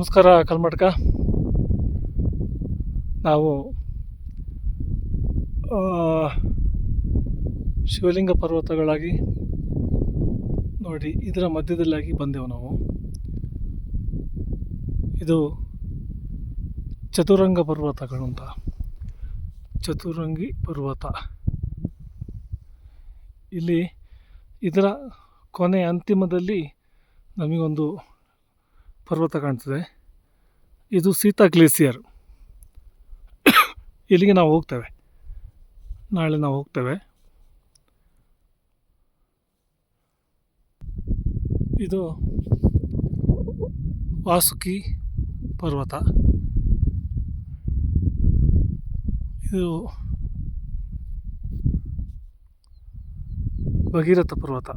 ನಮಸ್ಕಾರ ಕಲ್ಮಡ್ಕ. ನಾವು ಶಿವಲಿಂಗ ಪರ್ವತಗಳಾಗಿ ನೋಡಿ ಇದರ ಮಧ್ಯದಲ್ಲಾಗಿ ಬಂದೆವು ನಾವು. ಇದು ಚತುರಂಗ ಪರ್ವತಗಳು ಅಂತ, ಚತುರಂಗಿ ಪರ್ವತ. ಇಲ್ಲಿ ಇದರ ಕೊನೆ ಅಂತಿಮದಲ್ಲಿ ನಮಗೊಂದು ಪರ್ವತ ಕಾಣ್ತದೆ. ಇದು ಸೀತಾ ಗ್ಲೇಸಿಯರ್. ಇಲ್ಲಿಗೆ ನಾವು ಹೋಗ್ತೇವೆ, ನಾಳೆ ನಾವು ಹೋಗ್ತೇವೆ. ಇದು ವಾಸುಕಿ ಪರ್ವತ. ಇದು ಭಗೀರಥ ಪರ್ವತ.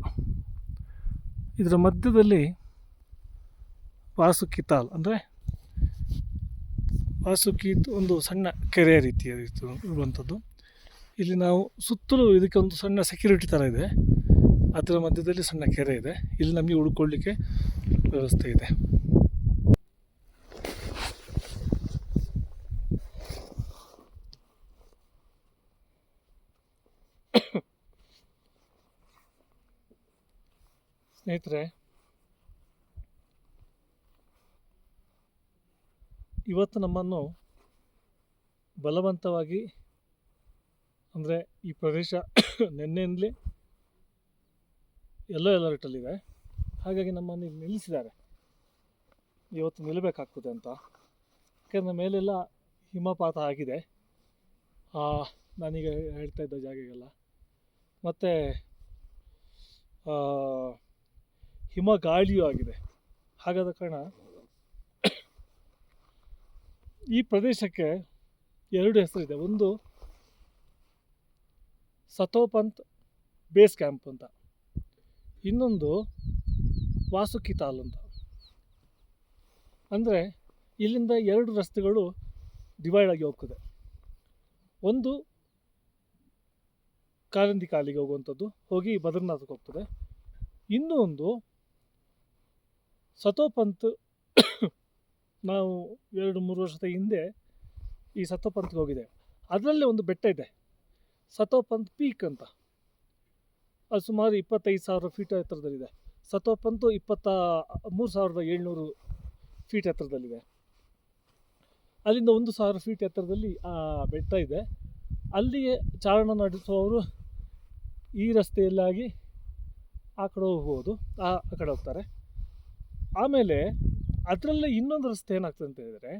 ಇದರ ಮಧ್ಯದಲ್ಲಿ ವಾಸುಕಿ ತಾಲ್ ಅಂದರೆ ವಾಸುಕಿ ಒಂದು ಸಣ್ಣ ಕೆರೆ ರೀತಿಯ ಇರುವಂಥದ್ದು. ಇಲ್ಲಿ ನಾವು ಸುತ್ತಲೂ ಇದಕ್ಕೆ ಒಂದು ಸಣ್ಣ ಸೆಕ್ಯೂರಿಟಿ ಥರ ಇದೆ. ಅದರ ಮಧ್ಯದಲ್ಲಿ ಸಣ್ಣ ಕೆರೆ ಇದೆ. ಇಲ್ಲಿ ನಮಗೆ ಉಳ್ಕೊಳ್ಳಿಕ್ಕೆ ವ್ಯವಸ್ಥೆ ಇದೆ. ಸ್ನೇಹಿತರೆ, ಇವತ್ತು ನಮ್ಮನ್ನು ಬಲವಂತವಾಗಿ ಅಂದರೆ ಈ ಪ್ರದೇಶ ನಿನ್ನೆಯಿಂದಲೇ ಎಲ್ಲೋ ಅಲರ್ಟಲ್ಲಿದೆ. ಹಾಗಾಗಿ ನಮ್ಮನ್ನು ನಿಲ್ಲಿಸಿದ್ದಾರೆ. ಇವತ್ತು ನಿಲ್ಲಬೇಕಾಗ್ತದೆ ಅಂತ. ಯಾಕೆಂದರೆ ಮೇಲೆಲ್ಲ ಹಿಮಪಾತ ಆಗಿದೆ, ನಾನೀಗ ಹೇಳ್ತಾ ಇದ್ದ ಜಾಗಗೆಲ್ಲ. ಮತ್ತು ಹಿಮ ಗಾಳಿಯೂ ಆಗಿದೆ. ಹಾಗಾದ ಕಾರಣ ಈ ಪ್ರದೇಶಕ್ಕೆ ಎರಡು ಹೆಸರಿದೆ. ಒಂದು ಸತೋಪಂತ್ ಬೇಸ್ ಕ್ಯಾಂಪ್ ಅಂತ, ಇನ್ನೊಂದು ವಾಸುಕಿ ತಾಲ್ ಅಂತ. ಅಂದರೆ ಇಲ್ಲಿಂದ ಎರಡು ರಸ್ತೆಗಳು ಡಿವೈಡ್ ಆಗಿ ಹೋಗ್ತದೆ. ಒಂದು ಕಾರಂದಿ ಕಾಲಿಗೆ ಹೋಗುವಂಥದ್ದು, ಹೋಗಿ ಬದ್ರಿನಾಥ್ಗೆ ಹೋಗ್ತದೆ. ಇನ್ನೂ ಒಂದು ಸತೋಪಂತ್. ನಾವು 2-3 ವರ್ಷದ ಹಿಂದೆ ಈ ಸತೋಪಂತ್ಗೆ ಹೋಗಿದೆ. ಅದರಲ್ಲೇ ಒಂದು ಬೆಟ್ಟ ಇದೆ, ಸತೋಪಂತ್ ಪೀಕ್ ಅಂತ. ಅದು ಸುಮಾರು 25,000 ಫೀಟ್ ಎತ್ತರದಲ್ಲಿದೆ. ಸತೋಪಂತು 23,700 ಫೀಟ್ ಎತ್ತರದಲ್ಲಿದೆ. ಅಲ್ಲಿಂದ 1,000 ಫೀಟ್ ಎತ್ತರದಲ್ಲಿ ಆ ಬೆಟ್ಟ ಇದೆ. ಅಲ್ಲಿಗೆ ಚಾರಣ ನಡೆಸುವವರು ಈ ರಸ್ತೆಯಲ್ಲಾಗಿ ಆ ಕಡೆ ಹೋಗ್ಬೋದು, ಆ ಕಡೆ ಹೋಗ್ತಾರೆ. ಆಮೇಲೆ ಅದರಲ್ಲೇ ಇನ್ನೊಂದು ರಸ್ತೆ ಏನಾಗ್ತದೆ ಅಂತ ಹೇಳಿದರೆ,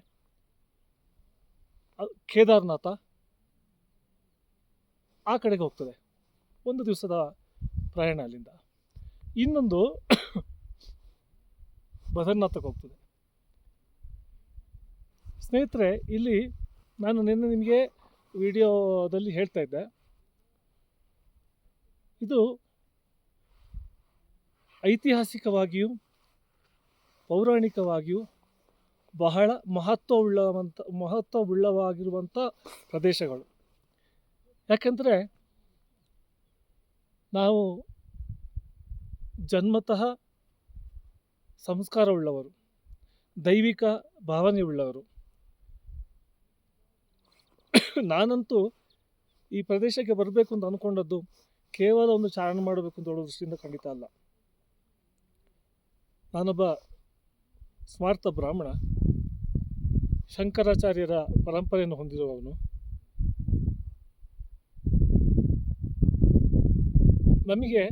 ಕೇದಾರನಾಥ ಆ ಕಡೆಗೆ ಹೋಗ್ತದೆ. ಒಂದು ದಿವಸದ ಪ್ರಯಾಣ ಅಲ್ಲಿಂದ. ಇನ್ನೊಂದು ಬದ್ರಿನಾಥಕ್ಕೆ ಹೋಗ್ತದೆ. ಸ್ನೇಹಿತರೆ, ಇಲ್ಲಿ ನಾನು ನಿನ್ನೆ ನಿಮಗೆ ವಿಡಿಯೋದಲ್ಲಿ ಹೇಳ್ತಾ ಇದ್ದೆ, ಇದು ಐತಿಹಾಸಿಕವಾಗಿಯೂ ಪೌರಾಣಿಕವಾಗಿಯೂ ಬಹಳ ಮಹತ್ವವುಳ್ಳವಾಗಿರುವಂಥ ಪ್ರದೇಶಗಳು. ಯಾಕೆಂದರೆ ನಾವು ಜನ್ಮತಃ ಸಂಸ್ಕಾರವುಳ್ಳವರು, ದೈವಿಕ ಭಾವನೆಯುಳ್ಳವರು. ನಾನಂತೂ ಈ ಪ್ರದೇಶಕ್ಕೆ ಬರಬೇಕು ಅಂತ ಅಂದ್ಕೊಂಡದ್ದು ಕೇವಲ ಒಂದು ಚಾರಣ ಮಾಡಬೇಕು ಅಂತ ಹೇಳೋ ದೃಷ್ಟಿಯಿಂದ ಖಂಡಿತ ಅಲ್ಲ. ನಾನೊಬ್ಬ ಸ್ಮಾರ್ಥ ಬ್ರಾಹ್ಮಣ, ಶಂಕರಾಚಾರ್ಯರ ಪರಂಪರೆಯನ್ನು ಹೊಂದಿರುವವನು. ನಮಗೆ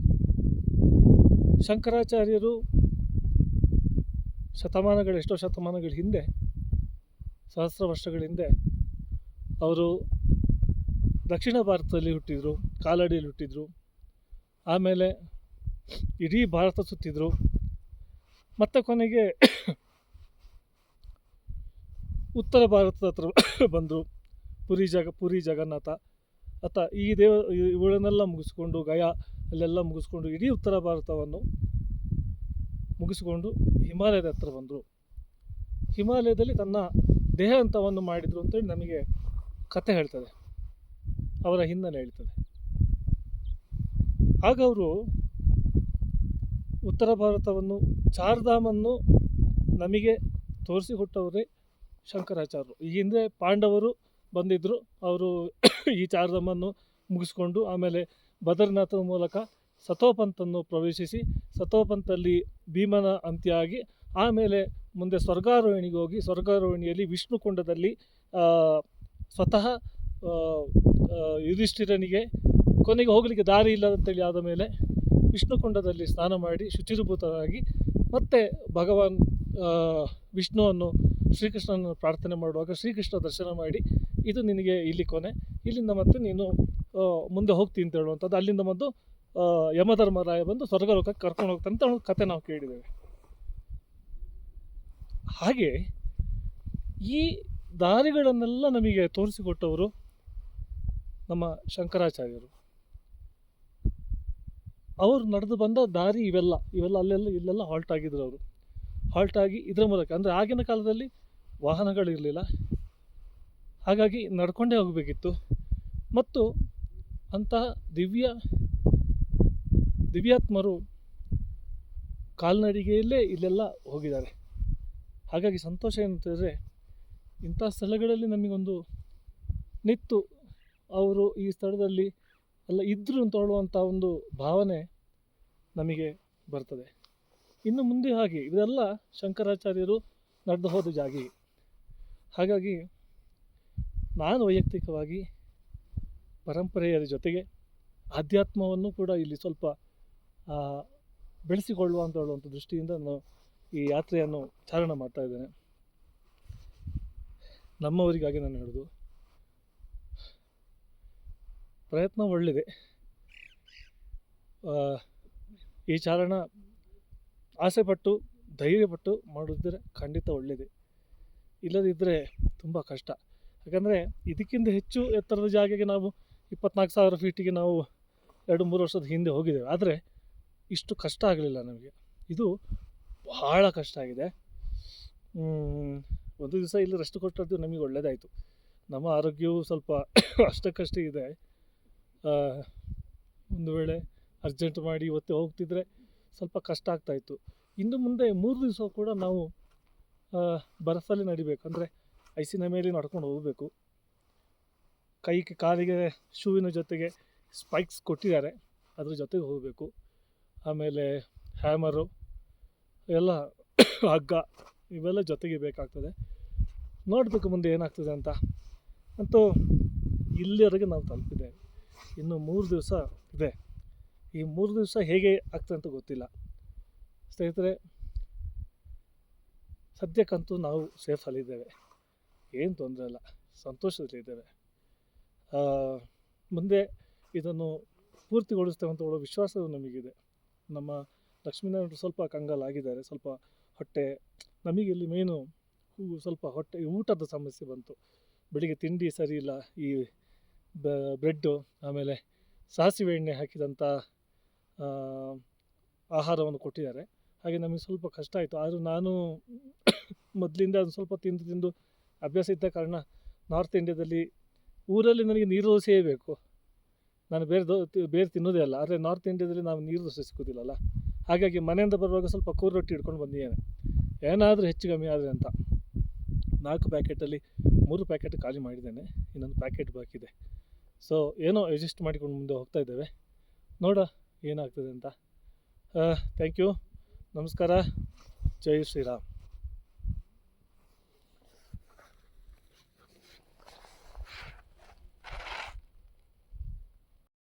ಶಂಕರಾಚಾರ್ಯರು ಎಷ್ಟೋ ಶತಮಾನಗಳ ಹಿಂದೆ, ಸಹಸ್ರ ವರ್ಷಗಳ ಹಿಂದೆ ಅವರು ದಕ್ಷಿಣ ಭಾರತದಲ್ಲಿ ಹುಟ್ಟಿದರು, ಕಾಲಡಿಯಲ್ಲಿ ಹುಟ್ಟಿದರು. ಆಮೇಲೆ ಇಡೀ ಭಾರತ ಸುತ್ತಿದ್ರು. ಮತ್ತು ಕೊನೆಗೆ ಉತ್ತರ ಭಾರತದ ಹತ್ರ ಬಂದರು. ಪುರಿ ಜಗನ್ನಾಥ ಅಥವಾ ಇವುಗಳನ್ನೆಲ್ಲ ಮುಗಿಸ್ಕೊಂಡು, ಗಯಾ ಅಲ್ಲೆಲ್ಲ ಮುಗಿಸ್ಕೊಂಡು ಇಡೀ ಉತ್ತರ ಭಾರತವನ್ನು ಮುಗಿಸಿಕೊಂಡು ಹಿಮಾಲಯದ ಹತ್ರ ಬಂದರು. ಹಿಮಾಲಯದಲ್ಲಿ ತನ್ನ ದೇಹಾಂತವನ್ನು ಮಾಡಿದರು ಅಂತೇಳಿ ನಮಗೆ ಕತೆ ಹೇಳ್ತದೆ, ಅವರ ಹಿನ್ನೆಲೆ ಹೇಳ್ತದೆ. ಆಗ ಅವರು ಉತ್ತರ ಭಾರತವನ್ನು, ಚಾರ್ಧಾಮನ್ನು ನಮಗೆ ತೋರಿಸಿಕೊಟ್ಟವರೇ ಶಂಕರಾಚಾರ್ಯರು. ಈ ಹಿಂದೆ ಪಾಂಡವರು ಬಂದಿದ್ದರು, ಅವರು ಈ ಚಾರ್ಧಾಮನ್ನು ಮುಗಿಸ್ಕೊಂಡು ಆಮೇಲೆ ಬದರಿನಾಥದ ಮೂಲಕ ಸತೋಪಂಥನ್ನು ಪ್ರವೇಶಿಸಿ ಸತೋಪಂಥಲ್ಲಿ ಭೀಮನ ಅಂತ್ಯ ಆಗಿ ಆಮೇಲೆ ಮುಂದೆ ಸ್ವರ್ಗಾರೋಹಿಣಿಗೆ ಹೋಗಿ ಸ್ವರ್ಗಾರೋಹಿಣಿಯಲ್ಲಿ ವಿಷ್ಣುಕುಂಡದಲ್ಲಿ ಸ್ವತಃ ಯುಧಿಷ್ಠಿರನಿಗೆ ಕೊನೆಗೆ ಹೋಗಲಿಕ್ಕೆ ದಾರಿ ಇಲ್ಲದಂತೇಳಿ ಆದ ಮೇಲೆ ವಿಷ್ಣುಕುಂಡದಲ್ಲಿ ಸ್ನಾನ ಮಾಡಿ ಶುಚಿರ್ಭೂತರಾಗಿ ಮತ್ತೆ ಭಗವಾನ್ ವಿಷ್ಣುವನ್ನು ಶ್ರೀಕೃಷ್ಣನನ್ನು ಪ್ರಾರ್ಥನೆ ಮಾಡುವಾಗ ಶ್ರೀಕೃಷ್ಣ ದರ್ಶನ ಮಾಡಿ ಇದು ನಿನಗೆ ಇಲ್ಲಿ ಕೊನೆ, ಇಲ್ಲಿಂದ ಮತ್ತೆ ನೀನು ಮುಂದೆ ಹೋಗ್ತೀನಿ ಅಂತ ಹೇಳುವಂಥದ್ದು. ಅಲ್ಲಿಂದ ಬಂದು ಯಮಧರ್ಮರಾಯ ಬಂದು ಸ್ವರ್ಗಲೋಕಕ್ಕೆ ಕರ್ಕೊಂಡು ಹೋಗ್ತಾನೆ ಅಂತ ಕತೆ ನಾವು ಕೇಳಿದ್ದೇವೆ. ಹಾಗೆ ಈ ದಾರಿಗಳನ್ನೆಲ್ಲ ನಮಗೆ ತೋರಿಸಿಕೊಟ್ಟವರು ನಮ್ಮ ಶಂಕರಾಚಾರ್ಯರು. ಅವರು ನಡೆದು ಬಂದ ದಾರಿ ಇವೆಲ್ಲ ಇಲ್ಲೆಲ್ಲ ಹಾಲ್ಟ್ ಆಗಿದ್ರು. ಅವರು ಹಾಲ್ಟ್ ಆಗಿ ಇದರ ಮೂಲಕ, ಅಂದರೆ ಆಗಿನ ಕಾಲದಲ್ಲಿ ವಾಹನಗಳಿರಲಿಲ್ಲ, ಹಾಗಾಗಿ ನಡ್ಕೊಂಡೇ ಹೋಗಬೇಕಿತ್ತು. ಮತ್ತು ಅಂತಹ ದಿವ್ಯಾತ್ಮರು ಕಾಲ್ನಡಿಗೆಯಲ್ಲೇ ಇಲ್ಲೆಲ್ಲ ಹೋಗಿದ್ದಾರೆ. ಹಾಗಾಗಿ ಸಂತೋಷ ಏನಂತಂದರೆ ಇಂಥ ಸ್ಥಳಗಳಲ್ಲಿ ನಮಗೊಂದು ನಿಂತು ಅವರು ಈ ಸ್ಥಳದಲ್ಲಿ ಎಲ್ಲ ಇದ್ದರು ಅಂತ ಹೇಳುವಂಥ ಒಂದು ಭಾವನೆ ನಮಗೆ ಬರ್ತದೆ. ಇನ್ನು ಮುಂದೆ ಹಾಗೆ ಇದೆಲ್ಲ ಶಂಕರಾಚಾರ್ಯರು ನಡೆದು ಹೋದ ಜಾಗ. ಹಾಗಾಗಿ ನಾನು ವೈಯಕ್ತಿಕವಾಗಿ ಪರಂಪರೆಯ ಜೊತೆಗೆ ಆಧ್ಯಾತ್ಮವನ್ನು ಕೂಡ ಇಲ್ಲಿ ಸ್ವಲ್ಪ ಬೆಳೆಸಿಕೊಳ್ಳುವ ಅಂತ ಹೇಳುವಂಥ ದೃಷ್ಟಿಯಿಂದ ನಾನು ಈ ಯಾತ್ರೆಯನ್ನು ಚಾರಣ ಮಾಡ್ತಾ ಇದ್ದೇನೆ. ನಮ್ಮವರಿಗಾಗಿ ನಾನು ಹೇಳೋದು, ಪ್ರಯತ್ನ ಒಳ್ಳೆಯದೇ. ಈ ಚಾರಣ ಆಸೆಪಟ್ಟು ಧೈರ್ಯಪಟ್ಟು ಮಾಡಿದ್ರೆ ಖಂಡಿತ ಒಳ್ಳೆಯದೇ, ಇಲ್ಲದಿದ್ದರೆ ತುಂಬ ಕಷ್ಟ. ಯಾಕಂದರೆ ಇದಕ್ಕಿಂತ ಹೆಚ್ಚು ಎತ್ತರದ ಜಾಗಕ್ಕೆ ನಾವು 24,000 ಫೀಟಿಗೆ ನಾವು 2-3 ವರ್ಷದ ಹಿಂದೆ ಹೋಗಿದ್ದೇವೆ. ಆದರೆ ಇಷ್ಟು ಕಷ್ಟ ಆಗಲಿಲ್ಲ ನಮಗೆ. ಇದು ಬಹಳ ಕಷ್ಟ ಆಗಿದೆ. ಒಂದು ದಿವಸ ಇಲ್ಲಿ ರೆಸ್ಟ್ ಕೊಟ್ಟದ್ದು ನಮಗೆ ಒಳ್ಳೆಯದಾಯಿತು. ನಮ್ಮ ಆರೋಗ್ಯವು ಸ್ವಲ್ಪ ಅಷ್ಟಕ್ಕಷ್ಟೇ ಇದೆ. ಒಂದು ವೇಳೆ ಅರ್ಜೆಂಟ್ ಮಾಡಿ ಇವತ್ತೇ ಹೋಗ್ತಿದ್ರೆ ಸ್ವಲ್ಪ ಕಷ್ಟ ಆಗ್ತಾಯಿತ್ತು. ಇನ್ನು ಮುಂದೆ 3 ದಿವಸ ಕೂಡ ನಾವು ಬರಫಲ್ಲಿ ನಡಿಬೇಕು, ಅಂದರೆ ಐಸಿನ ಮೇಲೆ ನಡ್ಕೊಂಡು ಹೋಗಬೇಕು. ಕಾಲಿಗೆ ಶೂವಿನ ಜೊತೆಗೆ ಸ್ಪೈಕ್ಸ್ ಕೊಟ್ಟಿದ್ದಾರೆ, ಅದ್ರ ಜೊತೆಗೆ ಹೋಗಬೇಕು. ಆಮೇಲೆ ಹ್ಯಾಮರು ಎಲ್ಲ ಹಗ್ಗ ಇವೆಲ್ಲ ಜೊತೆಗೆ ಬೇಕಾಗ್ತದೆ. ನೋಡಬೇಕು ಮುಂದೆ ಏನಾಗ್ತದೆ ಅಂತ. ಅಂತೂ ಇಲ್ಲಿವರೆಗೆ ನಾವು ತಲುಪಿದ್ದೇವೆ. ಇನ್ನು 3 ದಿವಸ ಇದೆ. ಈ 3 ದಿವಸ ಹೇಗೆ ಆಗ್ತದೆ ಅಂತ ಗೊತ್ತಿಲ್ಲ. ಸ್ನೇಹಿತರೆ, ಸದ್ಯಕ್ಕಂತೂ ನಾವು ಸೇಫಲ್ಲಿದ್ದೇವೆ, ಏನು ತೊಂದರೆ ಇಲ್ಲ, ಸಂತೋಷದಲ್ಲಿದ್ದೇವೆ. ಮುಂದೆ ಇದನ್ನು ಪೂರ್ತಿಗೊಳಿಸ್ತೇವೆ ಅಂತ ಹೇಳೋ ವಿಶ್ವಾಸ ನಮಗಿದೆ. ನಮ್ಮ ಲಕ್ಷ್ಮೀನಾರಾಯಣರು ಸ್ವಲ್ಪ ಕಂಗಾಲಾಗಿದ್ದಾರೆ. ಸ್ವಲ್ಪ ಹೊಟ್ಟೆ, ನಮಗೆ ಇಲ್ಲಿ ಮೇನು ಸ್ವಲ್ಪ ಹೊಟ್ಟೆ ಊಟದ ಸಮಸ್ಯೆ ಬಂತು. ಬೆಳಿಗ್ಗೆ ತಿಂಡಿ ಸರಿ ಇಲ್ಲ, ಈ ಬ್ರೆಡ್ಡು ಆಮೇಲೆ ಸಾಸಿವೆ ಎಣ್ಣೆ ಹಾಕಿದಂಥ ಆಹಾರವನ್ನು ಕೊಟ್ಟಿದ್ದಾರೆ. ಹಾಗೆ ನಮಗೆ ಸ್ವಲ್ಪ ಕಷ್ಟ ಆಯಿತು. ಆದರೂ ನಾನು ಮೊದಲಿಂದ ಅದು ಸ್ವಲ್ಪ ತಿಂದು ಅಭ್ಯಾಸ ಇದ್ದ ಕಾರಣ ನಾರ್ತ್ ಇಂಡಿಯಾದಲ್ಲಿ ಊರಲ್ಲಿ ನನಗೆ ನೀರು ದೋಸೆಯೇ ಬೇಕು. ನಾನು ಬೇರೆ ತಿನ್ನೋದೇ ಅಲ್ಲ. ಆದರೆ ನಾರ್ತ್ ಇಂಡಿಯಾದಲ್ಲಿ ನಾವು ನೀರು ದೋಸೆ ಸಿಗೋದಿಲ್ಲಲ್ಲ. ಹಾಗಾಗಿ ಮನೆಯಿಂದ ಬರುವಾಗ ಸ್ವಲ್ಪ ಕೂರು ರೊಟ್ಟಿ ಹಿಡ್ಕೊಂಡು ಬಂದಿದ್ದೇನೆ, ಏನಾದರೂ ಹೆಚ್ಚು ಕಮ್ಮಿ ಆದರೆ ಅಂತ. 4 ಪ್ಯಾಕೆಟಲ್ಲಿ 3 ಪ್ಯಾಕೆಟ್ ಖಾಲಿ ಮಾಡಿದ್ದೇನೆ, ಇನ್ನೊಂದು ಪ್ಯಾಕೆಟ್ ಬಾಕಿ ಇದೆ. ಸೊ ಏನೋ ಅಡ್ಜಸ್ಟ್ ಮಾಡಿಕೊಂಡು ಮುಂದೆ ಹೋಗ್ತಾ ಇದ್ದೇವೆ. ನೋಡ ಏನಾಗ್ತದೆ ಅಂತ. ಥ್ಯಾಂಕ್ ಯು, ನಮಸ್ಕಾರ, ಜೈ ಶ್ರೀರಾಮ್.